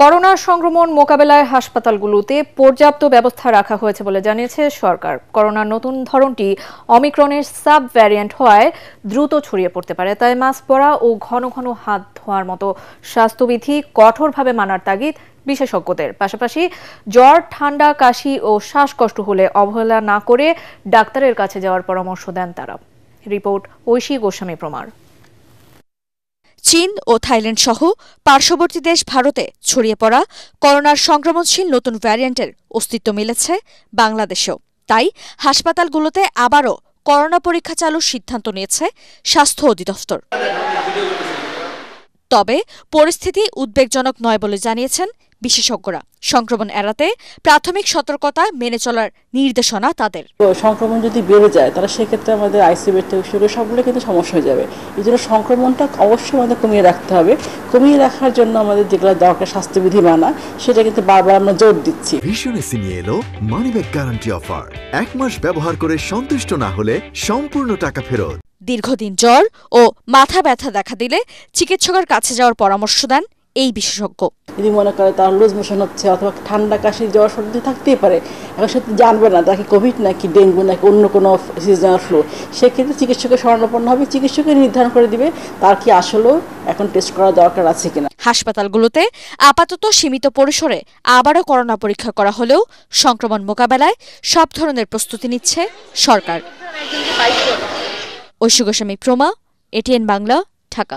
Corona সংক্রমণ মোকাবেলায় হাসপাতালগুলোতে পর্যাপ্ত ব্যবস্থা রাখা হয়েছে বলে জানিয়েছে সরকার। করোনার নতুন ধরনটি অমিক্রনের সাব ভ্যারিয়েন্ট হওয়ায় দ্রুত ছড়িয়ে পড়তে পারে, তাই মাস্ক পরা ও ঘন ঘন হাত ধোয়ার মতো স্বাস্থ্যবিধি কঠোরভাবে মানার তাগিদ বিশেষজ্ঞদের। পাশাপাশি জ্বর, ঠান্ডা, কাশি ও শ্বাসকষ্ট হলে অবহেলা না করে ডাক্তারের কাছে যাওয়ার পরামর্শ দেন তারা। রিপোর্ট ঐশী গোস্বামী প্রমার। চীন ও থাইল্যান্ড সহ পার্শ্ববর্তী দেশ ভারতে ছড়িয়ে পড়া করোনার সংক্রমণশীল নতুন ভ্যারিয়েন্টের অস্তিত্ব মিলেছে বাংলাদেশেও। তাই হাসপাতালগুলোতে আবারও করোনা পরীক্ষা চালুর সিদ্ধান্ত নিয়েছে স্বাস্থ্য অধিদপ্তর। তবে পরিস্থিতি উদ্বেগজনক নয় বলে জানিয়েছেন বিশেষজ্ঞরা। সংক্রমণ এড়াতে প্রাথমিক সতর্কতা মেনে চলার নির্দেশনা তাদের। সংক্রমণ যদি বেড়ে যায় তাহলে সেক্ষেত্রে আমাদের আইসিইউ বেড থেকে শুরু সবগুলো কিন্তু সমস্যা হয়ে যাবে। এই জন্য সংক্রমণটা অবশ্যই আমাদের কমিয়ে রাখতে হবে। কমিয়ে রাখার জন্য আমাদের যেগুলো দরকার স্বাস্থ্যবিধি মানা, সেটা কিন্তু বারবার আমরা জোর দিচ্ছি। ভীষণ এসি নিয়ে এলো মানিব্যাগ গ্যারান্টি অফার। 1 মাস ব্যবহার করে সন্তুষ্ট না হলে সম্পূর্ণ টাকা ফেরত। দীর্ঘদিন জ্বর ও মাথা ব্যথা দেখা দিলে চিকিৎসকের কাছে যাওয়ার পরামর্শ দেন এই বিশেষজ্ঞ। যদি মনে করে তার লুজ মোশন হচ্ছে অথবা ঠান্ডা, কাশি, জ্বর, সর্দি থাকতেই পারে, এখন সে জানবে না তাকে কোভিড নাকি ডেঙ্গু নাকি অন্য কোনো সিজনাল ফ্লু, সেক্ষেত্রে চিকিৎসকের শরণাপন্ন হবে। চিকিৎসকের নির্ধারণ করে দিবে তার কি আসলেও এখন টেস্ট করা দরকার আছে কিনা। হাসপাতালগুলোতে আপাতত সীমিত পরিসরে আবারও করোনা পরীক্ষা করা হলেও সংক্রমণ মোকাবেলায় সব ধরনের প্রস্তুতি নিচ্ছে সরকার। ঐশী গোস্বামী প্রমা, এটিএন বাংলা, ঢাকা।